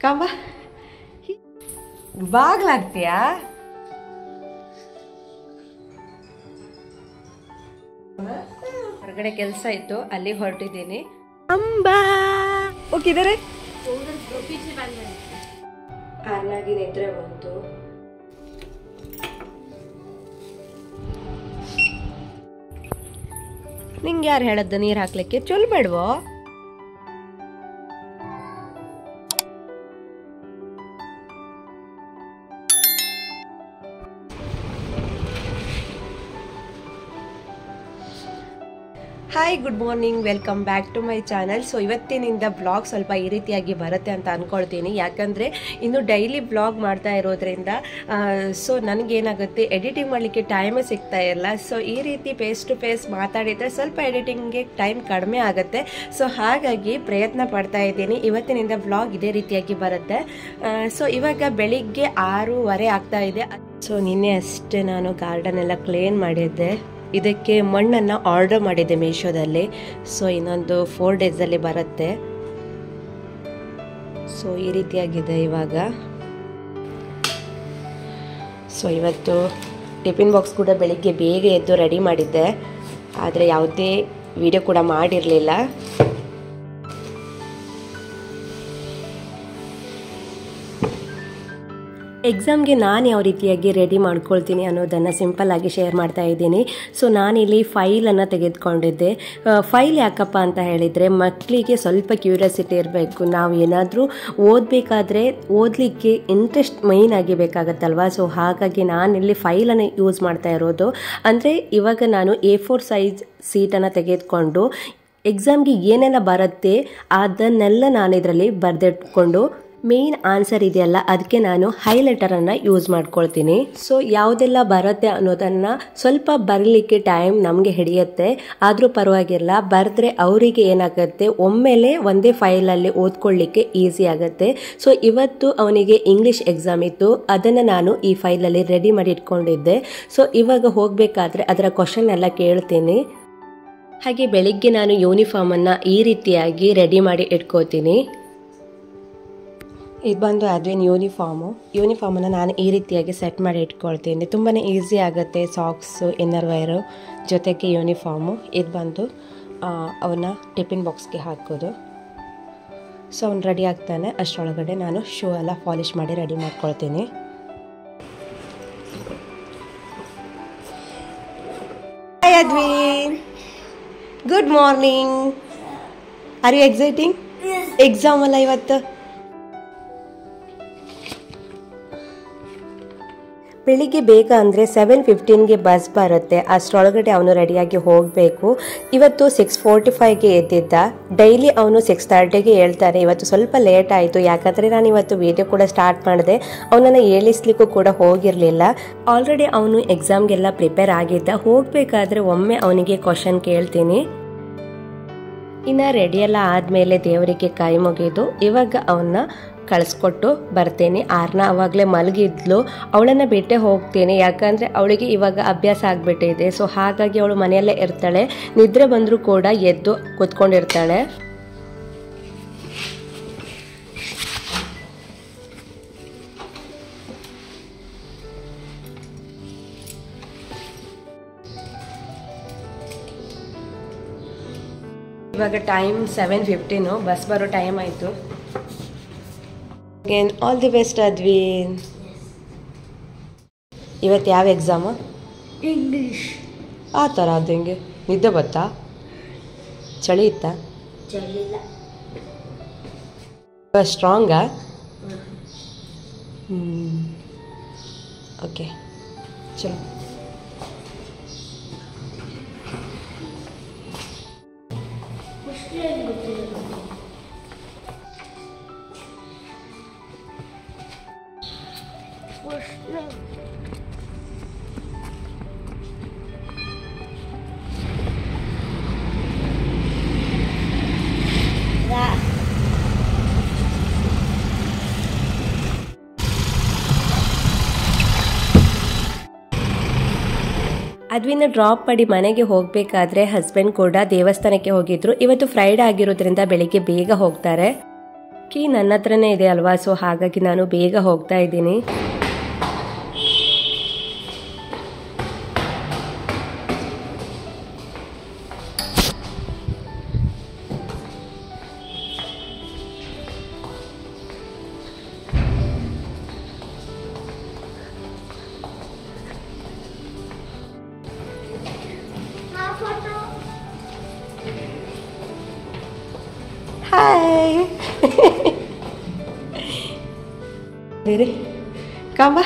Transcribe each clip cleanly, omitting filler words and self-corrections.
ಕಾಂಬ ಬಾಗ್ಲಾಗ್ತೀಯಾ? ಹೊರಗಡೆ ಕೆಲಸ ಇತ್ತು, ಅಲ್ಲಿಗೆ ಹೊರಟಿದ್ದೀನಿ. ಅಂಬಾ ಹೋಗಿದ್ದಾರೆ. ಆರ್ನಾಗಿ ನಿದ್ರೆ ಬಂತು. ನಿಂಗೆ ಯಾರು ಹೇಳದ್ದು ನೀರು ಹಾಕ್ಲಿಕ್ಕೆ? ಚೊಲ್ಬೇಡ್ವೋ? Hi, good morning, welcome back to my channel. So ಇವತ್ತಿನಿಂದ ಬ್ಲಾಗ್ ಸ್ವಲ್ಪ ಈ ರೀತಿಯಾಗಿ ಬರುತ್ತೆ ಅಂತ ಅಂದ್ಕೊಳ್ತೀನಿ. ಯಾಕಂದರೆ ಇನ್ನು ಡೈಲಿ ಬ್ಲಾಗ್ ಮಾಡ್ತಾ ಇರೋದ್ರಿಂದ ಸೊ ನನಗೇನಾಗುತ್ತೆ, ಎಡಿಟಿಂಗ್ ಮಾಡಲಿಕ್ಕೆ ಟೈಮೇ ಸಿಗ್ತಾ ಇಲ್ಲ. ಸೊ ಈ ರೀತಿ ಫೇಸ್ ಟು ಫೇಸ್ ಮಾತಾಡಿದರೆ ಸ್ವಲ್ಪ ಎಡಿಟಿಂಗ್ಗೆ ಟೈಮ್ ಕಡಿಮೆ ಆಗುತ್ತೆ. ಸೊ ಹಾಗಾಗಿ ಪ್ರಯತ್ನ ಪಡ್ತಾ ಇದ್ದೀನಿ. ಇವತ್ತಿನಿಂದ ಬ್ಲಾಗ್ ಇದೇ ರೀತಿಯಾಗಿ ಬರುತ್ತೆ. ಸೊ ಇವಾಗ ಬೆಳಿಗ್ಗೆ 6:15 ಆಗ್ತಾ ಇದೆ. ಸೊ ನಿನ್ನೆ ಅಷ್ಟೇ ನಾನು ಗಾರ್ಡನ್ ಎಲ್ಲ ಕ್ಲೀನ್ ಮಾಡಿದ್ದೆ. ಇದಕ್ಕೆ ಮಣ್ಣನ್ನು ಆರ್ಡರ್ ಮಾಡಿದ್ದೆ ಮೀಶೋದಲ್ಲಿ. ಸೊ ಇನ್ನೊಂದು 4 ಡೇಸಲ್ಲಿ ಬರುತ್ತೆ. ಸೊ ಈ ರೀತಿಯಾಗಿದೆ ಇವಾಗ. ಸೊ ಇವತ್ತು ಟಿಫಿನ್ ಬಾಕ್ಸ್ ಕೂಡ ಬೆಳಿಗ್ಗೆ ಬೇಗ ಎದ್ದು ರೆಡಿ ಮಾಡಿದ್ದೆ, ಆದರೆ ಯಾವುದೇ ವಿಡಿಯೋ ಕೂಡ ಮಾಡಿರಲಿಲ್ಲ. ಎಕ್ಸಾಮ್ಗೆ ನಾನು ಯಾವ ರೀತಿಯಾಗಿ ರೆಡಿ ಮಾಡ್ಕೊಳ್ತೀನಿ ಅನ್ನೋದನ್ನು ಸಿಂಪಲ್ಲಾಗಿ ಶೇರ್ ಮಾಡ್ತಾ ಇದ್ದೀನಿ. ಸೊ ನಾನಿಲ್ಲಿ ಫೈಲನ್ನು ತೆಗೆದುಕೊಂಡಿದ್ದೆ. ಫೈಲ್ ಯಾಕಪ್ಪ ಅಂತ ಹೇಳಿದರೆ, ಮಕ್ಕಳಿಗೆ ಸ್ವಲ್ಪ ಕ್ಯೂರಿಯಾಸಿಟಿ ಇರಬೇಕು. ನಾವು ಏನಾದರೂ ಓದಬೇಕಾದ್ರೆ ಓದಲಿಕ್ಕೆ ಇಂಟ್ರೆಸ್ಟ್ ಮೈನ್ ಆಗಿ ಬೇಕಾಗತ್ತಲ್ವ. ಸೊ ಹಾಗಾಗಿ ನಾನಿಲ್ಲಿ ಫೈಲನ್ನು ಯೂಸ್ ಮಾಡ್ತಾ ಇರೋದು. ಅಂದರೆ ಇವಾಗ ನಾನು A4 ಸೈಜ್ ಸೀಟನ್ನು ತೆಗೆದುಕೊಂಡು ಎಕ್ಸಾಮ್ಗೆ ಏನೆಲ್ಲ ಬರುತ್ತೆ ಅದನ್ನೆಲ್ಲ ನಾನು ಇದರಲ್ಲಿ ಬರೆದಿಟ್ಕೊಂಡು ಮೇನ್ ಆನ್ಸರ್ ಇದೆಯಲ್ಲ ಅದಕ್ಕೆ ನಾನು ಹೈಲೈಟರನ್ನು ಯೂಸ್ ಮಾಡ್ಕೊಳ್ತೀನಿ. ಸೊ ಯಾವುದೆಲ್ಲ ಬರುತ್ತೆ ಅನ್ನೋದನ್ನು ಸ್ವಲ್ಪ ಬರಲಿಕ್ಕೆ ಟೈಮ್ ನಮಗೆ ಹಿಡಿಯುತ್ತೆ, ಆದರೂ ಪರವಾಗಿಲ್ಲ. ಬರೆದ್ರೆ ಅವರಿಗೆ ಏನಾಗುತ್ತೆ, ಒಮ್ಮೆಲೆ ಒಂದೇ ಫೈಲಲ್ಲಿ ಓದ್ಕೊಳ್ಳಿಕ್ಕೆ ಈಸಿ ಆಗುತ್ತೆ. ಸೊ ಇವತ್ತು ಅವನಿಗೆ ಇಂಗ್ಲೀಷ್ ಎಕ್ಸಾಮ್ ಇತ್ತು, ಅದನ್ನು ನಾನು ಈ ಫೈಲಲ್ಲಿ ರೆಡಿ ಮಾಡಿ ಇಟ್ಕೊಂಡಿದ್ದೆ. ಸೊ ಇವಾಗ ಹೋಗಬೇಕಾದ್ರೆ ಅದರ ಕ್ವಶನ್ ಎಲ್ಲ ಕೇಳ್ತೀನಿ. ಹಾಗೆ ಬೆಳಿಗ್ಗೆ ನಾನು ಯೂನಿಫಾರ್ಮನ್ನು ಈ ರೀತಿಯಾಗಿ ರೆಡಿ ಮಾಡಿ ಇಟ್ಕೋತೀನಿ. ಇದು ಬಂದು ಅದ್ವಿನ್ ಯೂನಿಫಾರ್ಮನ್ನು ನಾನು ಈ ರೀತಿಯಾಗಿ ಸೆಟ್ ಮಾಡಿ ಇಟ್ಕೊಳ್ತೀನಿ. ತುಂಬಾ ಈಸಿ ಆಗುತ್ತೆ. ಸಾಕ್ಸು, ಇನ್ನರ್ ವೈರು ಜೊತೆಗೆ ಯೂನಿಫಾರ್ಮು. ಇದು ಬಂದು ಅವನ್ನ ಟಿಫಿನ್ ಬಾಕ್ಸ್ಗೆ ಹಾಕೋದು. ಸೊ ಅವ್ನು ರೆಡಿ ಆಗ್ತಾನೆ, ಅಷ್ಟರೊಳಗಡೆ ನಾನು ಶೂ ಎಲ್ಲ ಪಾಲಿಷ್ ಮಾಡಿ ರೆಡಿ ಮಾಡ್ಕೊಳ್ತೀನಿ. Hi Advin, good morning. Are you exciting? Exam ಅಲ್ಲ ಇವತ್ತು. ಬೆಳಿಗ್ಗೆ ಬೇಗ ಅಂದರೆ 7:15ಗೆ ಬಸ್ ಬರುತ್ತೆ, ಅಷ್ಟರೊಳಗಡೆ ಅವನು ರೆಡಿಯಾಗಿ ಹೋಗಬೇಕು. ಇವತ್ತು 6:45ಗೆ ಎದ್ದಿದ್ದ. ಡೈಲಿ ಅವನು 6:30ಗೆ ಹೇಳ್ತಾರೆ. ಇವತ್ತು ಸ್ವಲ್ಪ ಲೇಟ್ ಆಯಿತು, ಯಾಕಂದರೆ ನಾನು ಇವತ್ತು ವಿಡಿಯೋ ಕೂಡ ಸ್ಟಾರ್ಟ್ ಮಾಡಿದೆ. ಅವನನ್ನು ಏಳಿಸ್ಲಿಕ್ಕೂ ಕೂಡ ಹೋಗಿರಲಿಲ್ಲ. ಆಲ್ರೆಡಿ ಅವನು ಎಕ್ಸಾಮ್ಗೆಲ್ಲ ಪ್ರಿಪೇರ್ ಆಗಿದ್ದ. ಹೋಗಬೇಕಾದ್ರೆ ಒಮ್ಮೆ ಅವನಿಗೆ ಕ್ವಶನ್ ಕೇಳ್ತೀನಿ. ಇನ್ನು ರೆಡಿಯೆಲ್ಲ ಆದಮೇಲೆ ದೇವರಿಗೆ ಕೈ ಮುಗಿದು ಇವಾಗ ಅವನ್ನ ಕಳಿಸ್ಕೊಟ್ಟು ಬರ್ತೀನಿ. ಆರ್ನ ಅವಾಗಲೇ ಮಲಗಿದ್ಲು, ಅವಳನ್ನು ಬಿಟ್ಟೇ ಹೋಗ್ತೀನಿ. ಯಾಕಂದರೆ ಅವಳಿಗೆ ಇವಾಗ ಅಭ್ಯಾಸ ಆಗಿಬಿಟ್ಟಿದೆ. ಸೊ ಹಾಗಾಗಿ ಅವಳು ಮನೆಯಲ್ಲೇ ಇರ್ತಾಳೆ. ನಿದ್ರೆ ಬಂದರೂ ಕೂಡ ಎದ್ದು ಕೂತ್ಕೊಂಡಿರ್ತಾಳೆ. ಇವಾಗ ಟೈಮ್ 7:15, ಬಸ್ ಬರೋ ಟೈಮ್ ಆಯಿತು. Again all the best Advin. ಇವತ್ತು ಯಾವ ಎಕ್ಸಾಮು? ಇಂಗ್ಲೀಷ್. ಆ ಥರ ಅದು ಹೆಂಗೆ? ನಿದ್ದೆ ಬತ್ತಾ? ಚಳಿ ಇತ್ತಾ? ಚಳಿಲ್ಲ. ಸ್ಟ್ರಾಂಗಾ? ಓಕೆ, ಚಲೋ. ಅದ್ವಿನ ಡ್ರಾಪ್ ಮಾಡಿ ಮನೆಗೆ ಹೋಗಬೇಕಾದ್ರೆ ಹಸ್ಬೆಂಡ್ ಕೂಡ ದೇವಸ್ಥಾನಕ್ಕೆ ಹೋಗಿದ್ರು. ಇವತ್ತು ಫ್ರೈಡೇ ಆಗಿರೋದ್ರಿಂದ ಬೆಳಿಗ್ಗೆ ಬೇಗ ಹೋಗ್ತಾರೆ. ಕೀ ನನ್ನ ಹತ್ರನೇ ಇದೆ ಅಲ್ವಾ, ಸೊ ಹಾಗಾಗಿ ನಾನು ಬೇಗ ಹೋಗ್ತಾ ಇದ್ದೀನಿ. ಹಾಯ್ ಕಾಂಬ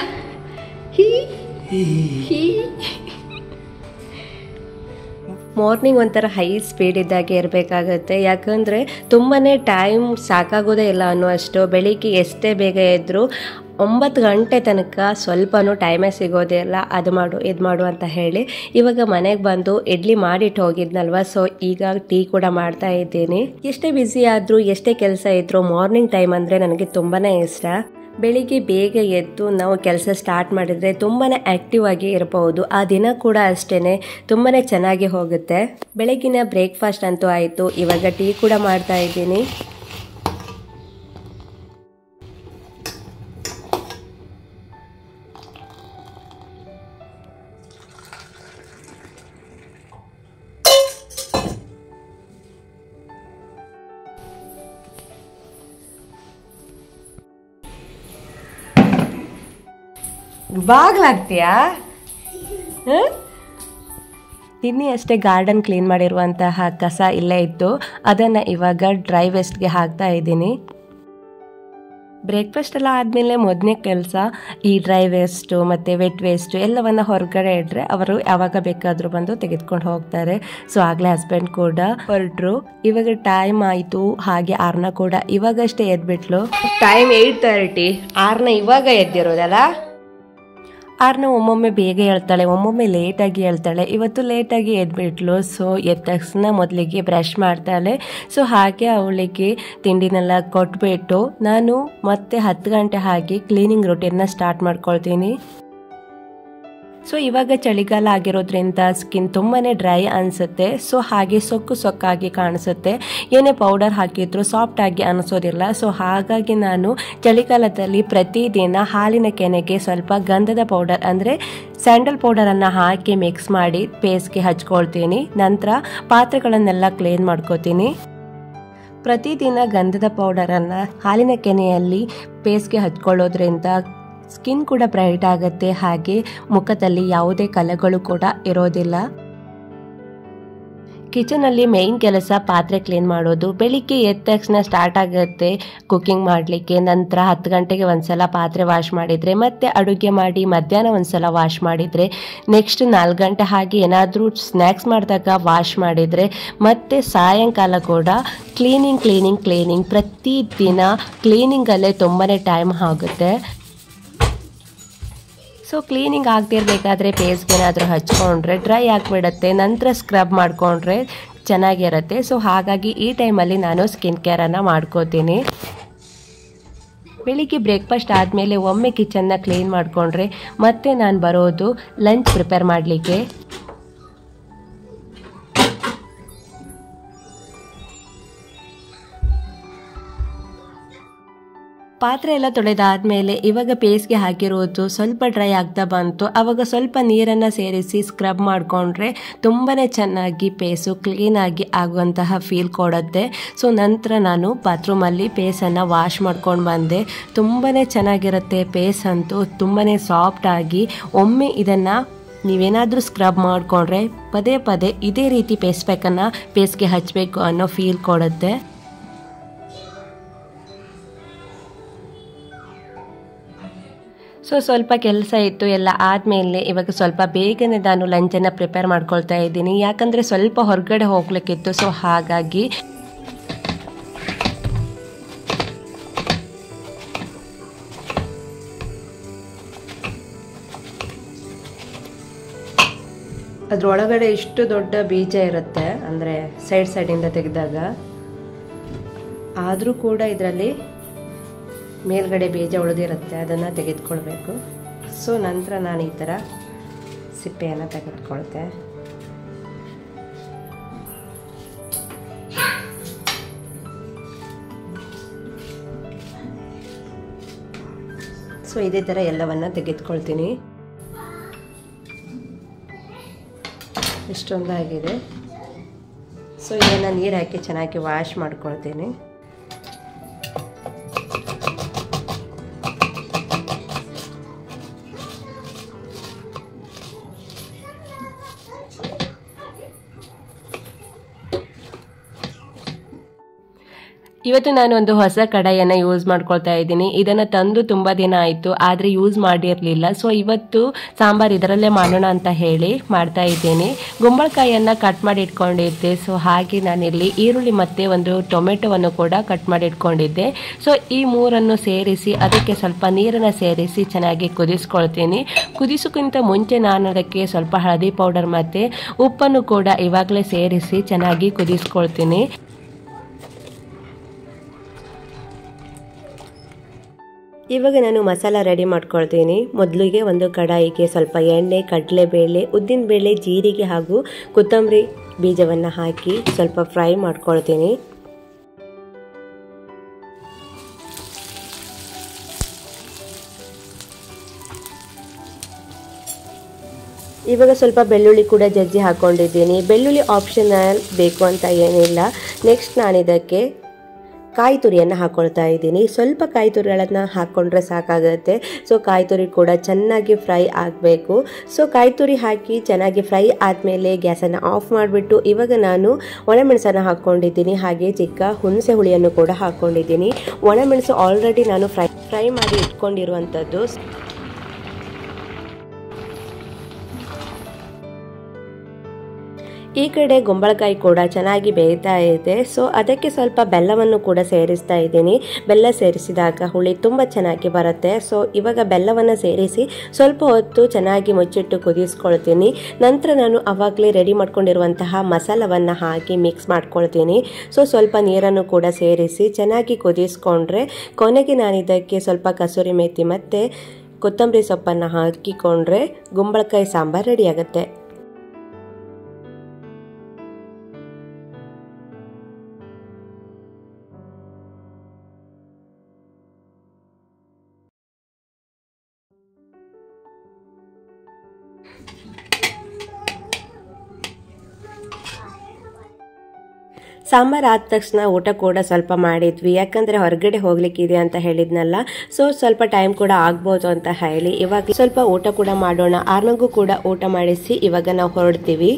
ಮಾರ್ನಿಂಗ್ ಒಂಥರ ಹೈ ಸ್ಪೀಡ್ ಇದ್ದಾಗೆ ಇರಬೇಕಾಗತ್ತೆ, ಯಾಕಂದರೆ ತುಂಬಾ ಟೈಮ್ ಸಾಕಾಗೋದೇ ಇಲ್ಲ ಅನ್ನೋ ಅಷ್ಟು. ಬೆಳಿಗ್ಗೆ ಎಷ್ಟೇ ಬೇಗ ಎದ್ದರೂ 9 ಗಂಟೆ ತನಕ ಸ್ವಲ್ಪನೂ ಟೈಮೇ ಸಿಗೋದಿಲ್ಲ. ಅದು ಮಾಡು ಇದು ಮಾಡು ಅಂತ ಹೇಳಿ ಇವಾಗ ಮನೆಗೆ ಬಂದು ಇಡ್ಲಿ ಮಾಡಿಟ್ಟು ಹೋಗಿದ್ನಲ್ವ, ಸೊ ಈಗ ಟೀ ಕೂಡ ಮಾಡ್ತಾ ಇದ್ದೀನಿ. ಎಷ್ಟೇ ಬ್ಯುಸಿ ಆದರೂ ಎಷ್ಟೇ ಕೆಲಸ ಇದ್ದರೂ ಮಾರ್ನಿಂಗ್ ಟೈಮ್ ಅಂದರೆ ನನಗೆ ತುಂಬಾ ಇಷ್ಟ. ಬೆಳಿಗ್ಗೆ ಬೇಗ ಎದ್ದು ನಾವು ಕೆಲಸ ಸ್ಟಾರ್ಟ್ ಮಾಡಿದರೆ ತುಂಬಾ ಆ್ಯಕ್ಟಿವ್ ಆಗಿ ಇರಬಹುದು. ಆ ದಿನ ಕೂಡ ಅಷ್ಟೇ ತುಂಬಾ ಚೆನ್ನಾಗಿ ಹೋಗುತ್ತೆ. ಬೆಳಗಿನ ಬ್ರೇಕ್ಫಾಸ್ಟ್ ಅಂತೂ ಆಯಿತು, ಇವಾಗ ಟೀ ಕೂಡ ಮಾಡ್ತಾ ಇದ್ದೀನಿ. ಬಾಗ್ಲಾಗ್ತೀಯಾ? ನಿನ್ನೆ ಅಷ್ಟೇ ಗಾರ್ಡನ್ ಕ್ಲೀನ್ ಮಾಡಿರುವಂತಹ ಕಸ ಇಲ್ಲೇ ಇತ್ತು, ಅದನ್ನು ಇವಾಗ ಡ್ರೈ ವೇಸ್ಟ್ಗೆ ಹಾಕ್ತಾ ಇದ್ದೀನಿ. ಬ್ರೇಕ್ಫಾಸ್ಟ್ ಎಲ್ಲ ಆದಮೇಲೆ ಮೊದಲನೇ ಕೆಲಸ ಈ ಡ್ರೈ ವೇಸ್ಟು ಮತ್ತು ವೆಟ್ ವೇಸ್ಟು ಎಲ್ಲವನ್ನು ಹೊರಗಡೆ ಇಟ್ಟರೆ ಅವರು ಯಾವಾಗ ಬೇಕಾದರೂ ಬಂದು ತೆಗೆದುಕೊಂಡು ಹೋಗ್ತಾರೆ. ಸೊ ಆಗಲೇ ಹಸ್ಬೆಂಡ್ ಕೂಡ ಹೊರಟ್ರು. ಇವಾಗ ಟೈಮ್ ಆಯಿತು, ಹಾಗೆ ಆರ್ನ ಕೂಡ ಇವಾಗಷ್ಟೇ ಎದ್ಬಿಟ್ಲು. ಟೈಮ್ 8:30, ಆರ್ನ ಇವಾಗ ಎದ್ದಿರೋದಲ್ಲ. ಆರ್ನ ಒಮ್ಮೊಮ್ಮೆ ಬೇಗ ಹೇಳ್ತಾಳೆ, ಒಮ್ಮೊಮ್ಮೆ ಲೇಟಾಗಿ ಹೇಳ್ತಾಳೆ. ಇವತ್ತು ಲೇಟಾಗಿ ಎದ್ಬಿಟ್ಲು. ಸೊ ಎದ್ದ ತಕ್ಷಣ ಮೊದಲಿಗೆ ಬ್ರಷ್ ಮಾಡ್ತಾಳೆ. ಸೊ ಹಾಗೆ ಅವಳಿಗೆ ತಿಂಡಿನೆಲ್ಲ ಕೊಟ್ಬಿಟ್ಟು ನಾನು ಮತ್ತೆ 10 ಗಂಟೆ ಹಾಗೆ ಕ್ಲೀನಿಂಗ್ ರೂಟೀನ್ನ ಸ್ಟಾರ್ಟ್ ಮಾಡ್ಕೊಳ್ತೀನಿ. ಸೊ ಇವಾಗ ಚಳಿಗಾಲ ಆಗಿರೋದ್ರಿಂದ ಸ್ಕಿನ್ ತುಂಬಾ ಡ್ರೈ ಅನಿಸುತ್ತೆ. ಸೊ ಹಾಗೆ ಸೊಕ್ಕಾಗಿ ಕಾಣಿಸುತ್ತೆ. ಏನೇ ಪೌಡರ್ ಹಾಕಿದ್ರು ಸಾಫ್ಟ್ ಆಗಿ ಅನಿಸೋದಿಲ್ಲ. ಸೊ ಹಾಗಾಗಿ ನಾನು ಚಳಿಗಾಲದಲ್ಲಿ ಪ್ರತಿದಿನ ಹಾಲಿನ ಕೆನೆಗೆ ಸ್ವಲ್ಪ ಗಂಧದ ಪೌಡರ್ ಅಂದರೆ ಸ್ಯಾಂಡಲ್ ಪೌಡರನ್ನು ಹಾಕಿ ಮಿಕ್ಸ್ ಮಾಡಿ ಫೇಸ್ಗೆ ಹಚ್ಕೊಳ್ತೀನಿ. ನಂತರ ಪಾತ್ರೆಗಳನ್ನೆಲ್ಲ ಕ್ಲೀನ್ ಮಾಡ್ಕೋತೀನಿ. ಪ್ರತಿದಿನ ಗಂಧದ ಪೌಡರನ್ನು ಹಾಲಿನ ಕೆನೆಯಲ್ಲಿ ಫೇಸ್ಗೆ ಹಚ್ಕೊಳ್ಳೋದ್ರಿಂದ ಸ್ಕಿನ್ ಕೂಡ ಬ್ರೈಟ್ ಆಗುತ್ತೆ, ಹಾಗೆ ಮುಖದಲ್ಲಿ ಯಾವುದೇ ಕಲೆಗಳು ಕೂಡ ಇರೋದಿಲ್ಲ. ಕಿಚನಲ್ಲಿ ಮೇಯ್ನ್ ಕೆಲಸ ಪಾತ್ರೆ ಕ್ಲೀನ್ ಮಾಡೋದು. ಬೆಳಿಗ್ಗೆ ಎದ್ದ ತಕ್ಷಣ ಸ್ಟಾರ್ಟ್ ಆಗುತ್ತೆ ಕುಕ್ಕಿಂಗ್ ಮಾಡಲಿಕ್ಕೆ. ನಂತರ 10 ಗಂಟೆಗೆ ಒಂದ್ಸಲ ಪಾತ್ರೆ ವಾಶ್ ಮಾಡಿದರೆ, ಮತ್ತೆ ಅಡುಗೆ ಮಾಡಿ ಮಧ್ಯಾಹ್ನ ಒಂದ್ಸಲ ವಾಶ್ ಮಾಡಿದರೆ, ನೆಕ್ಸ್ಟ್ 4 ಗಂಟೆ ಹಾಗೆ ಏನಾದರೂ ಸ್ನ್ಯಾಕ್ಸ್ ಮಾಡಿದಾಗ ವಾಶ್ ಮಾಡಿದರೆ, ಮತ್ತೆ ಸಾಯಂಕಾಲ ಕೂಡ ಕ್ಲೀನಿಂಗ್ ಪ್ರತಿದಿನ ಕ್ಲೀನಿಂಗಲ್ಲೇ ತುಂಬಾ ಟೈಮ್ ಆಗುತ್ತೆ. ಸೊ ಕ್ಲೀನಿಂಗ್ ಆಗ್ತಿರ್ಬೇಕಾದ್ರೆ ಫೇಸ್ಗೆ ಏನಾದರೂ ಹಚ್ಕೊಂಡ್ರೆ ಡ್ರೈ ಆಗಿಬಿಡುತ್ತೆ. ನಂತರ ಸ್ಕ್ರಬ್ ಮಾಡಿಕೊಂಡ್ರೆ ಚೆನ್ನಾಗಿರುತ್ತೆ. ಸೊ ಹಾಗಾಗಿ ಈ ಟೈಮಲ್ಲಿ ನಾನು ಸ್ಕಿನ್ ಕೇರನ್ನು ಮಾಡ್ಕೋತೀನಿ. ಬೆಳಿಗ್ಗೆ ಬ್ರೇಕ್ಫಾಸ್ಟ್ ಆದಮೇಲೆ ಒಮ್ಮೆ ಕಿಚನ್ನ ಕ್ಲೀನ್ ಮಾಡಿಕೊಂಡ್ರೆ ಮತ್ತೆ ನಾನು ಬರೋದು ಲಂಚ್ ಪ್ರಿಪೇರ್ ಮಾಡಲಿಕ್ಕೆ. ಪಾತ್ರೆ ಎಲ್ಲ ತೊಳೆದಾದ್ಮೇಲೆ ಇವಾಗ ಪೇಸ್ಗೆ ಹಾಕಿರೋದು ಸ್ವಲ್ಪ ಡ್ರೈ ಆಗ್ತಾ ಬಂತು. ಆವಾಗ ಸ್ವಲ್ಪ ನೀರನ್ನು ಸೇರಿಸಿ ಸ್ಕ್ರಬ್ ಮಾಡಿಕೊಂಡ್ರೆ ತುಂಬಾ ಚೆನ್ನಾಗಿ ಪೇಸು ಕ್ಲೀನಾಗಿ ಆಗುವಂತಹ ಫೀಲ್ ಕೊಡುತ್ತೆ. ಸೊ ನಂತರ ನಾನು ಬಾತ್ರೂಮಲ್ಲಿ ಪೇಸನ್ನು ವಾಶ್ ಮಾಡ್ಕೊಂಡು ಬಂದೆ. ತುಂಬಾ ಚೆನ್ನಾಗಿರುತ್ತೆ ಪೇಸ್ ಅಂತೂ, ತುಂಬಾ ಸಾಫ್ಟಾಗಿ. ಒಮ್ಮೆ ಇದನ್ನು ನೀವೇನಾದರೂ ಸ್ಕ್ರಬ್ ಮಾಡಿಕೊಂಡ್ರೆ ಪದೇ ಪದೇ ಇದೇ ರೀತಿ ಪೇಸ್ ಪ್ಯಾಕನ್ನು ಪೇಸ್ಗೆ ಹಚ್ಚಬೇಕು ಅನ್ನೋ ಫೀಲ್ ಕೊಡುತ್ತೆ. ಸೊ ಸ್ವಲ್ಪ ಕೆಲಸ ಇತ್ತು, ಎಲ್ಲ ಆದಮೇಲೆ ಇವಾಗ ಸ್ವಲ್ಪ ಬೇಗನೆ ನಾನು ಲಂಚನ್ನು ಪ್ರಿಪೇರ್ ಮಾಡ್ಕೊಳ್ತಾ ಇದ್ದೀನಿ. ಯಾಕಂದರೆ ಸ್ವಲ್ಪ ಹೊರಗಡೆ ಹೋಗ್ಲಿಕ್ಕಿತ್ತು. ಸೊ ಹಾಗಾಗಿ ಅದರೊಳಗಡೆ ಇಷ್ಟು ದೊಡ್ಡ ಬೀಜ ಇರುತ್ತೆ, ಅಂದರೆ ಸೈಡಿಂದ ತೆಗೆದಾಗ. ಆದರೂ ಕೂಡ ಇದರಲ್ಲಿ ಮೇಲ್ಗಡೆ ಬೀಜ ಉಳಿದಿರುತ್ತೆ, ಅದನ್ನು ತೆಗೆದುಕೊಳ್ಬೇಕು. ಸೊ ನಂತರ ನಾನು ಈ ಥರ ಸಿಪ್ಪೆಯನ್ನು ತೆಗೆದುಕೊಳ್ತೆ. ಇದೇ ಥರ ಎಲ್ಲವನ್ನು ತೆಗೆದುಕೊಳ್ತೀನಿ. ಇಷ್ಟೊಂದಾಗಿದೆ. ಸೊ ಇದನ್ನು ನೀರು ಹಾಕಿ ಚೆನ್ನಾಗಿ ವಾಶ್ ಮಾಡ್ಕೊಳ್ತೀನಿ. ಇವತ್ತು ನಾನು ಒಂದು ಹೊಸ ಕಡಾಯಿಯನ್ನು ಯೂಸ್ ಮಾಡ್ಕೊಳ್ತಾ ಇದ್ದೀನಿ. ಇದನ್ನು ತಂದು ತುಂಬ ದಿನ ಆಯಿತು, ಆದರೆ ಯೂಸ್ ಮಾಡಿರಲಿಲ್ಲ. ಸೊ ಇವತ್ತು ಸಾಂಬಾರು ಇದರಲ್ಲೇ ಮಾಡೋಣ ಅಂತ ಹೇಳಿ ಮಾಡ್ತಾ ಇದ್ದೀನಿ. ಗುಂಬಳಕಾಯಿಯನ್ನು ಕಟ್ ಮಾಡಿ ಇಟ್ಕೊಂಡಿದ್ದೆ. ಸೊ ಹಾಗೆ ನಾನಿಲ್ಲಿ ಈರುಳ್ಳಿ ಮತ್ತು ಒಂದು ಟೊಮೆಟೊವನ್ನು ಕೂಡ ಕಟ್ ಮಾಡಿ ಇಟ್ಕೊಂಡಿದ್ದೆ. ಸೊ ಈ ಮೂರನ್ನು ಸೇರಿಸಿ ಅದಕ್ಕೆ ಸ್ವಲ್ಪ ನೀರನ್ನು ಸೇರಿಸಿ ಚೆನ್ನಾಗಿ ಕುದಿಸ್ಕೊಳ್ತೀನಿ. ಕುದಿಸೋಕ್ಕಿಂತ ಮುಂಚೆ ನಾನು ಅದಕ್ಕೆ ಸ್ವಲ್ಪ ಹಳದಿ ಪೌಡರ್ ಮತ್ತು ಉಪ್ಪನ್ನು ಕೂಡ ಇವಾಗಲೇ ಸೇರಿಸಿ ಚೆನ್ನಾಗಿ ಕುದಿಸ್ಕೊಳ್ತೀನಿ. ಇವಾಗ ನಾನು ಮಸಾಲ ರೆಡಿ ಮಾಡ್ಕೊಳ್ತೀನಿ. ಮೊದಲಿಗೆ ಒಂದು ಕಡಾಯಿಗೆ ಸ್ವಲ್ಪ ಎಣ್ಣೆ, ಕಡಲೆಬೇಳೆ, ಉದ್ದಿನಬೇಳೆ, ಜೀರಿಗೆ ಹಾಗೂ ಕೊತ್ತಂಬರಿ ಬೀಜವನ್ನು ಹಾಕಿ ಸ್ವಲ್ಪ ಫ್ರೈ ಮಾಡ್ಕೊಳ್ತೀನಿ. ಇವಾಗ ಸ್ವಲ್ಪ ಬೆಳ್ಳುಳ್ಳಿ ಕೂಡ ಜಜ್ಜಿ ಹಾಕ್ಕೊಂಡಿದ್ದೀನಿ. ಬೆಳ್ಳುಳ್ಳಿ ಆಪ್ಷನಲ್, ಬೇಕು ಅಂತ ಏನಿಲ್ಲ. ನೆಕ್ಸ್ಟ್ ನಾನು ಇದಕ್ಕೆ ಕಾಯಿ ತುರಿಯನ್ನು ಹಾಕ್ಕೊಳ್ತಾ ಇದ್ದೀನಿ. ಸ್ವಲ್ಪ ಕಾಯಿ ತುರಿಗಳನ್ನು ಹಾಕ್ಕೊಂಡ್ರೆ ಸಾಕಾಗುತ್ತೆ. ಸೊ ಕಾಯಿ ತುರಿ ಕೂಡ ಚೆನ್ನಾಗಿ ಫ್ರೈ ಆಗಬೇಕು. ಸೊ ಕಾಯಿ ತುರಿ ಹಾಕಿ ಚೆನ್ನಾಗಿ ಫ್ರೈ ಆದಮೇಲೆ ಗ್ಯಾಸನ್ನು ಆಫ್ ಮಾಡಿಬಿಟ್ಟು ಇವಾಗ ನಾನು ಒಣಮೆಣಸನ್ನು ಹಾಕ್ಕೊಂಡಿದ್ದೀನಿ. ಹಾಗೆ ಚಿಕ್ಕ ಹುಣಸೆ ಹುಳಿಯನ್ನು ಕೂಡ ಹಾಕ್ಕೊಂಡಿದ್ದೀನಿ. ಒಣಮೆಣಸು ಆಲ್ರೆಡಿ ನಾನು ಫ್ರೈ ಮಾಡಿ ಇಟ್ಕೊಂಡಿರುವಂಥದ್ದು. ಈ ಕಡೆ ಗುಂಬಳಕಾಯಿ ಕೂಡ ಚೆನ್ನಾಗಿ ಬೇಯ್ತಾ ಇದೆ. ಸೊ ಅದಕ್ಕೆ ಸ್ವಲ್ಪ ಬೆಲ್ಲವನ್ನು ಕೂಡ ಸೇರಿಸ್ತಾ ಇದ್ದೀನಿ. ಬೆಲ್ಲ ಸೇರಿಸಿದಾಗ ಹುಳಿ ತುಂಬ ಚೆನ್ನಾಗಿ ಬರುತ್ತೆ. ಸೊ ಇವಾಗ ಬೆಲ್ಲವನ್ನು ಸೇರಿಸಿ ಸ್ವಲ್ಪ ಹೊತ್ತು ಚೆನ್ನಾಗಿ ಮುಚ್ಚಿಟ್ಟು ಕುದಿಸ್ಕೊಳ್ತೀನಿ. ನಂತರ ನಾನು ಆವಾಗಲೇ ರೆಡಿ ಮಾಡ್ಕೊಂಡಿರುವಂತಹ ಮಸಾಲವನ್ನು ಹಾಕಿ ಮಿಕ್ಸ್ ಮಾಡ್ಕೊಳ್ತೀನಿ. ಸೊ ಸ್ವಲ್ಪ ನೀರನ್ನು ಕೂಡ ಸೇರಿಸಿ ಚೆನ್ನಾಗಿ ಕುದಿಸ್ಕೊಂಡ್ರೆ ಕೊನೆಗೆ ನಾನು ಇದಕ್ಕೆ ಸ್ವಲ್ಪ ಕಸೂರಿ ಮೇಥಿ ಮತ್ತು ಕೊತ್ತಂಬರಿ ಸೊಪ್ಪನ್ನು ಹಾಕಿಕೊಂಡ್ರೆ ಗುಂಬಳಕಾಯಿ ಸಾಂಬಾರು ರೆಡಿಯಾಗುತ್ತೆ. ಸಾಂಬಾರು ಆದ ತಕ್ಷಣ ಊಟ ಕೂಡ ಸ್ವಲ್ಪ ಮಾಡಿದ್ವಿ. ಯಾಕಂದರೆ ಹೊರಗಡೆ ಹೋಗ್ಲಿಕ್ಕಿದೆ ಅಂತ ಹೇಳಿದ್ನಲ್ಲ. ಸೊ ಸ್ವಲ್ಪ ಟೈಮ್ ಕೂಡ ಆಗ್ಬೋದು ಅಂತ ಹೇಳಿ ಇವಾಗ ಸ್ವಲ್ಪ ಊಟ ಕೂಡ ಮಾಡೋಣ. ಆರ್ನಗೂ ಕೂಡ ಊಟ ಮಾಡಿಸಿ ಇವಾಗ ನಾವು ಹೊರಡ್ತೀವಿ.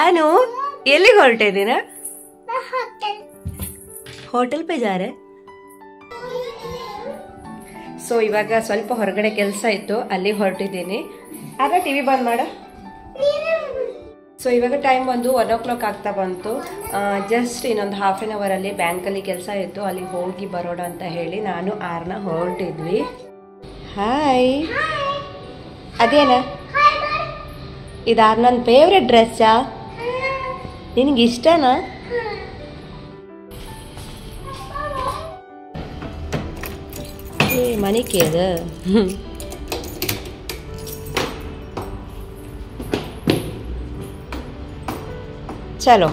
ಆನು ಎಲ್ಲಿಗೆ ಹೊರಟಿದ್ದೀನ? ಹೋಟೆಲ್ ಪೇ ಜಾ ರೇ. ಸೊ ಇವಾಗ ಸ್ವಲ್ಪ ಹೊರಗಡೆ ಕೆಲಸ ಇತ್ತು, ಅಲ್ಲಿ ಹೊರಟಿದ್ದೀನಿ. ಆಗ ಟಿವಿ ಬಂದ್ ಮಾಡ. ಸೊ ಇವಾಗ ಟೈಮ್ ಬಂದು 1 o'clock ಆಗ್ತಾ ಬಂತು. ಜಸ್ಟ್ ಇನ್ನೊಂದು ಹಾಫ್ ಆನ್ ಅವರಲ್ಲಿ ಬ್ಯಾಂಕಲ್ಲಿ ಕೆಲಸ ಇತ್ತು, ಅಲ್ಲಿ ಹೋಗಿ ಬರೋಣ ಅಂತ ಹೇಳಿ ನಾನು ಆರ್ನ ಹೊರಟಿದ್ವಿ. ಹಾಯ್, ಅದೇನ ಇದು ನನ್ನ ಫೇವ್ರೆಟ್ ಡ್ರೆಸ್ಸಾ? ನಿನಗೆ ಇಷ್ಟನಾ? ಮನೆ ಕೇಳ. ಚಲೋ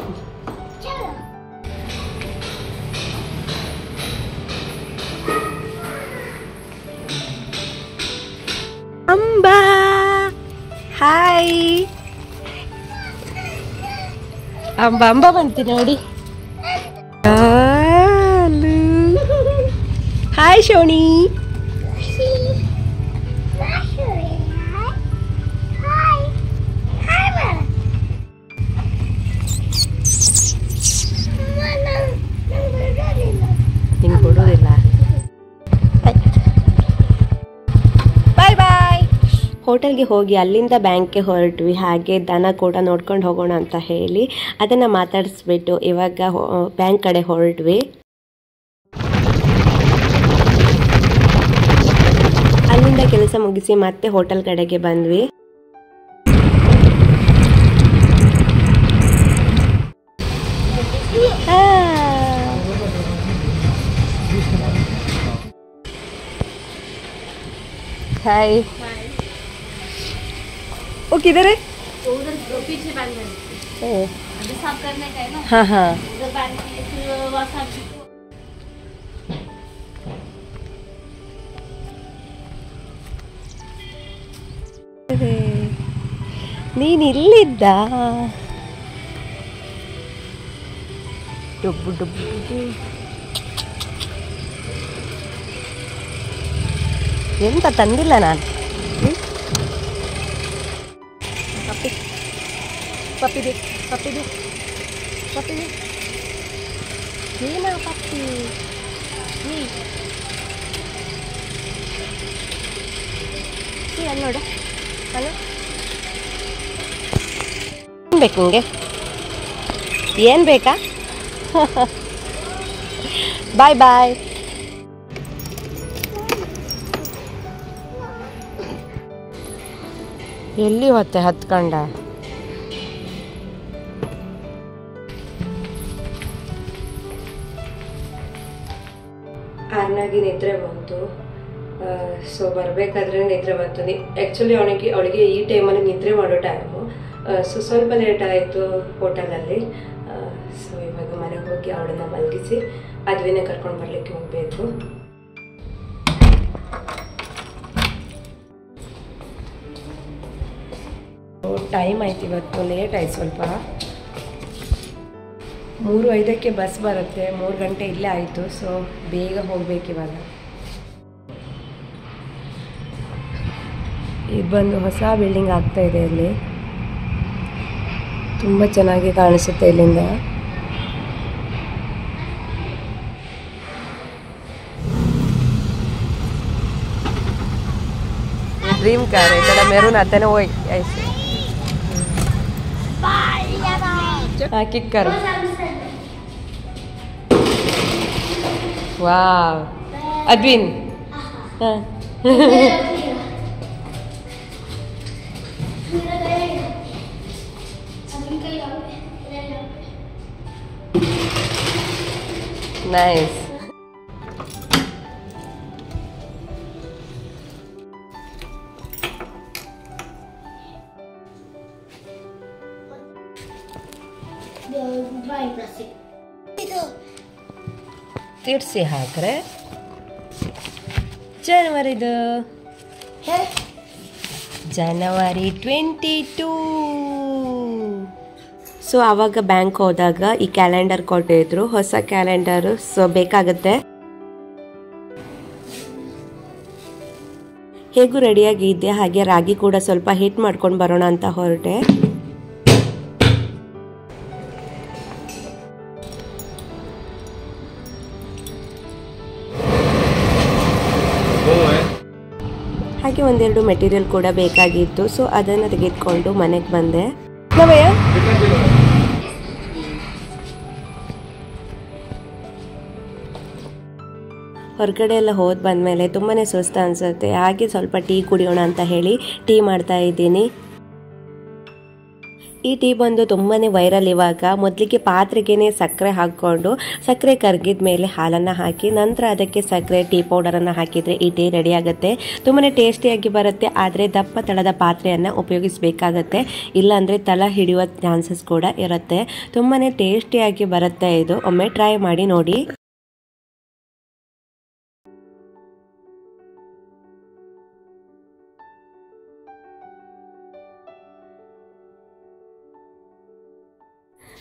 ಅಂಬಾ. ಹಾಯ್ ಅಂಬ ಅಂಬ ಬಂತಿ ನೋಡಿ. ಹಾಯ್ ಶೋನಿ. ನಿಂಗೆ ಕೊಡೋದಿಲ್ಲ. ಬಾಯ್ ಬಾಯ್. ಹೋಟೆಲ್ಗೆ ಹೋಗಿ ಅಲ್ಲಿಂದ ಬ್ಯಾಂಕ್ಗೆ ಹೊರಟ್ವಿ. ಹಾಗೆ ದನ ಕೂಡ ನೋಡ್ಕೊಂಡು ಹೋಗೋಣ ಅಂತ ಹೇಳಿ ಅದನ್ನು ಮಾತಾಡಿಸ್ಬಿಟ್ಟು ಇವಾಗ ಬ್ಯಾಂಕ್ ಕಡೆ ಹೊರಟ್ವಿ. ಅಲ್ಲಿಂದ ಕೆಲಸ ಮುಗಿಸಿ ಮತ್ತೆ ಹೋಟೆಲ್ ಕಡೆಗೆ ಬಂದ್ವಿ. ಹಾಯ್. वो किधर है? उधर पीछे बैठ गए अभी साफ करने का है ना। हाँ हाँ उधर बैठ के फिर वहाँ साफ ನೀನು ಇಲ್ಲಿದ್ದ ಡುಬ್ಬು ಡುಬ್ಬು ಡುಬ್ಬು ಎಂತ ತಂದಿಲ್ಲ ನಾನು ಪಪ್ಪಿ ಪಪ್ಪಿದೆ ಪಪ್ಪಿದೆ ಪಪ್ಪಿದೆ ಏನ ಪಪ್ಪಿ ನೀ ಅಲ್ಲಿ ನೋಡು ಅಲ್ಲ ಏನು ಬೇಕು ನಿಮಗೆ ಏನು ಬೇಕಾ ಬಾಯ್ ಬಾಯ್ ಎಲ್ಲಿ ಹೊತ್ತೆ ಹತ್ಕೊಂಡ ಆರ್ನಾಗಿ ನಿದ್ರೆ ಬಂತು ಸೊ ಬರಬೇಕಾದ್ರೆ ನಿದ್ರೆ ಬಂತು ಆ್ಯಕ್ಚುಲಿ ಅವಳಿಗೆ ಈ ಟೈಮಲ್ಲಿ ನಿದ್ರೆ ಮಾಡೋ ಟೈಮು ಸೊ ಸ್ವಲ್ಪ ಲೇಟ್ ಆಯಿತು ಹೋಟೆಲಲ್ಲಿ ಸೊ ಇವಾಗ ಮನೆಗೆ ಹೋಗಿ ಅವಳನ್ನ ಮಲಗಿಸಿ ಅದ್ವಿನೇ ಕರ್ಕೊಂಡು ಬರಲಿಕ್ಕೆ ಹೋಗಬೇಕು ಟೈಮ್ ಆಯ್ತು ಇವತ್ತು ಲೇಟ್ ಆಯ್ತು ಸ್ವಲ್ಪ 3:05ಕ್ಕೆ ಬಸ್ ಬರುತ್ತೆ 3 ಗಂಟೆ ಇಲ್ಲೇ ಆಯಿತು ಸೊ ಬೇಗ ಹೋಗ್ಬೇಕು ಇವಾಗ ಇದು ಬಂದು ಹೊಸ ಬಿಲ್ಡಿಂಗ್ ಆಗ್ತಾ ಇದೆ ಇಲ್ಲಿ ತುಂಬ ಚೆನ್ನಾಗಿ ಕಾಣಿಸುತ್ತೆ ಇಲ್ಲಿಂದ ड्रीम कार है इकड़ा मेरून आता है वो ऐसे हाँ किक करो वाव अद्विन हाँ नाइस ತಿರ್ಸಿ ಹಾಕ್ರೆ ಜನವರಿ 22 ಸೊ ಆವಾಗ ಬ್ಯಾಂಕ್ ಹೋದಾಗ ಈ ಕ್ಯಾಲೆಂಡರ್ ಕೊಟ್ಟಿದ್ರು ಹೊಸ ಕ್ಯಾಲೆಂಡರ್ ಸೊ ಬೇಕಾಗುತ್ತೆ ಹೇಗೂ ರೆಡಿಯಾಗಿದ್ದೆ ಹಾಗೆ ರಾಗಿ ಕೂಡ ಸ್ವಲ್ಪ ಹಿಟ್ ಮಾಡ್ಕೊಂಡು ಬರೋಣ ಅಂತ ಹೊರಟೆ ಹಾಗೆ ಒಂದೆರಡು ಮೆಟೀರಿಯಲ್ ಕೂಡ ಬೇಕಾಗಿತ್ತು ಸೊ ಅದನ್ನು ತೆಗೆದುಕೊಂಡು ಮನೆಗೆ ಬಂದೆ ಹೊರಗಡೆ ಎಲ್ಲ ಹೋದ್ ಬಂದಮೇಲೆ ತುಂಬಾ ಸುಸ್ತು ಅನಿಸುತ್ತೆ ಹಾಗೆ ಸ್ವಲ್ಪ ಟೀ ಕುಡಿಯೋಣ ಅಂತ ಹೇಳಿ ಟೀ ಮಾಡ್ತಾ ಇದ್ದೀನಿ ಈ ಟೀ ಬಂದು ತುಂಬಾ ವೈರಲ್ ಇವಾಗ ಮೊದಲಿಗೆ ಪಾತ್ರೆಗೇನೆ ಸಕ್ಕರೆ ಹಾಕ್ಕೊಂಡು ಸಕ್ಕರೆ ಕರಗಿದ ಮೇಲೆ ಹಾಲನ್ನು ಹಾಕಿ ನಂತರ ಅದಕ್ಕೆ ಸಕ್ಕರೆ ಟೀ ಪೌಡರನ್ನು ಹಾಕಿದರೆ ಈ ಟೀ ರೆಡಿ ಆಗುತ್ತೆ ತುಂಬಾ ಟೇಸ್ಟಿಯಾಗಿ ಬರುತ್ತೆ ಆದರೆ ದಪ್ಪ ತಳದ ಪಾತ್ರೆಯನ್ನು ಉಪಯೋಗಿಸಬೇಕಾಗತ್ತೆ ಇಲ್ಲಾಂದರೆ ತಳ ಹಿಡಿಯುವ ಚಾನ್ಸಸ್ ಕೂಡ ಇರುತ್ತೆ ತುಂಬಾ ಟೇಸ್ಟಿಯಾಗಿ ಬರುತ್ತೆ ಇದು ಒಮ್ಮೆ ಟ್ರೈ ಮಾಡಿ ನೋಡಿ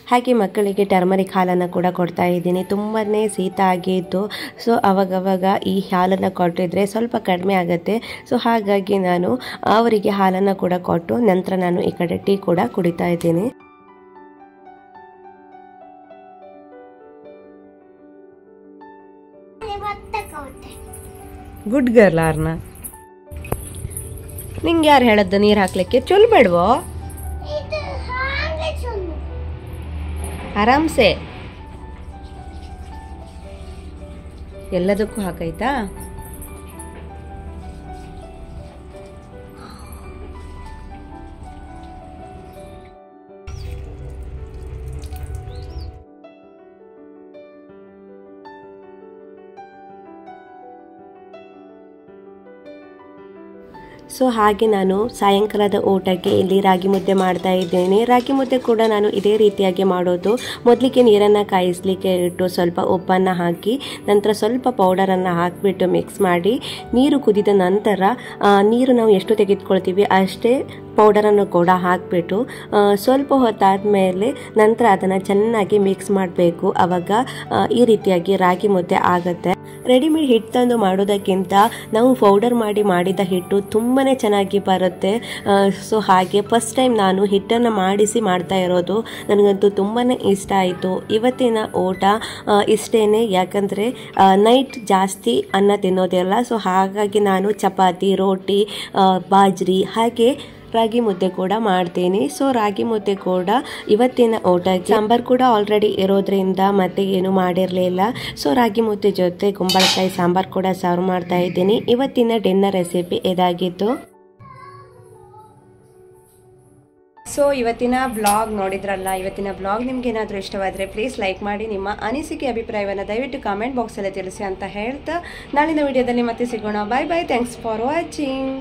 ಹಾಗೆ ಮಕ್ಕಳಿಗೆ ಟರ್ಮರಿಕ್ ಹಾಲನ್ನು ಕೂಡ ಕೊಡ್ತಾ ಇದ್ದೀನಿ ತುಂಬಾ ಶೀತ ಆಗಿತ್ತು ಸೊ ಅವಾಗವಾಗ ಈ ಹಾಲನ್ನು ಕೊಟ್ಟಿದ್ರೆ ಸ್ವಲ್ಪ ಕಡಿಮೆ ಆಗುತ್ತೆ ಸೊ ಹಾಗಾಗಿ ನಾನು ಅವರಿಗೆ ಹಾಲನ್ನು ಕೂಡ ಕೊಟ್ಟು ನಂತರ ನಾನು ಈ ಕಡೆ ಟೀ ಕೂಡ ಕುಡಿತಾ ಇದ್ದೀನಿ ಗುಡ್ ಗರ್ಲ್ ಆರ್ನ ನಿಂಗೆ ಯಾರು ಹೇಳದ್ದು ನೀರು ಹಾಕ್ಲಿಕ್ಕೆ ಚೊಲ್ಬೇಡ್ವೋ ಆರಾಮ್ಸೆ ಎಲ್ಲದಕ್ಕೂ ಹಾಕೈತಾ ಸೊ ಹಾಗೆ ನಾನು ಸಾಯಂಕಾಲದ ಊಟಕ್ಕೆ ಇಲ್ಲಿ ರಾಗಿ ಮುದ್ದೆ ಮಾಡ್ತಾ ಇದ್ದೇನೆ. ರಾಗಿ ಮುದ್ದೆ ಕೂಡ ನಾನು ಇದೇ ರೀತಿಯಾಗಿ ಮಾಡೋದು. ಮೊದಲಿಗೆ ನೀರನ್ನು ಕಾಯಿಸಲಿಕ್ಕೆ ಇಟ್ಟು ಸ್ವಲ್ಪ ಉಪ್ಪನ್ನು ಹಾಕಿ ನಂತರ ಸ್ವಲ್ಪ ಪೌಡರನ್ನು ಹಾಕಿಬಿಟ್ಟು ಮಿಕ್ಸ್ ಮಾಡಿ ನೀರು ಕುದಿದ ನಂತರ ನೀರು ನಾವು ಎಷ್ಟು ತೆಗೆದುಕೊಳ್ತೀವಿ ಅಷ್ಟೇ ಪೌಡರನ್ನು ಕೂಡ ಹಾಕಿಬಿಟ್ಟು ಸ್ವಲ್ಪ ಹೊತ್ತಾದಮೇಲೆ ನಂತರ ಅದನ್ನು ಚೆನ್ನಾಗಿ ಮಿಕ್ಸ್ ಮಾಡಬೇಕು. ಆವಾಗ ಈ ರೀತಿಯಾಗಿ ರಾಗಿ ಮುದ್ದೆ ಆಗುತ್ತೆ. ರೆಡಿಮೇಡ್ ಹಿಟ್ಟು ತಂದು ಮಾಡೋದಕ್ಕಿಂತ ನಾವು ಪೌಡರ್ ಮಾಡಿದ ಹಿಟ್ಟು ತುಂಬಾ ಚೆನ್ನಾಗಿ ಬರುತ್ತೆ. ಸೊ ಹಾಗೆ ಫಸ್ಟ್ ಟೈಮ್ ನಾನು ಹಿಟ್ಟನ್ನು ಮಾಡಿಸಿ ಮಾಡ್ತಾ ಇರೋದು. ನನಗಂತೂ ತುಂಬಾ ಇಷ್ಟ ಆಯಿತು. ಇವತ್ತಿನ ಊಟ ಇಷ್ಟೇ, ಯಾಕಂದರೆ ನೈಟ್ ಜಾಸ್ತಿ ಅನ್ನ ತಿನ್ನೋದಿಲ್ಲ. ಸೊ ಹಾಗಾಗಿ ನಾನು ಚಪಾತಿ, ರೋಟಿ, ಬಾಜ್ರಿ ಹಾಗೆ ರಾಗಿ ಮುದ್ದೆ ಕೂಡ ಮಾಡ್ತೀನಿ. ಸೊ ರಾಗಿ ಮುದ್ದೆ ಕೂಡ ಇವತ್ತಿನ ಊಟಕ್ಕೆ ಸಾಂಬಾರು ಕೂಡ ಆಲ್ರೆಡಿ ಇರೋದ್ರಿಂದ ಮತ್ತೆ ಏನು ಮಾಡಿರಲಿಲ್ಲ. ಸೊ ರಾಗಿ ಮುದ್ದೆ ಜೊತೆ ಕುಂಬಳಕಾಯಿ ಸಾಂಬಾರು ಕೂಡ ಸರ್ವ್ ಮಾಡ್ತಾ ಇದ್ದೀನಿ. ಇವತ್ತಿನ ಡಿನ್ನರ್ ರೆಸಿಪಿ ಇದಾಗಿತ್ತು. ಸೊ ಇವತ್ತಿನ ಬ್ಲಾಗ್ ನೋಡಿದ್ರಲ್ಲ. ಇವತ್ತಿನ ಬ್ಲಾಗ್ ನಿಮ್ಗೆ ಏನಾದರೂ ಇಷ್ಟವಾದರೆ ಪ್ಲೀಸ್ ಲೈಕ್ ಮಾಡಿ. ನಿಮ್ಮ ಅನಿಸಿಕೆ ಅಭಿಪ್ರಾಯವನ್ನು ದಯವಿಟ್ಟು ಕಾಮೆಂಟ್ ಬಾಕ್ಸಲ್ಲಿ ತಿಳಿಸಿ ಅಂತ ಹೇಳ್ತಾ ನಾಳಿನ ವಿಡಿಯೋದಲ್ಲಿ ಮತ್ತೆ ಸಿಗೋಣ. Bye bye. Thanks for watching.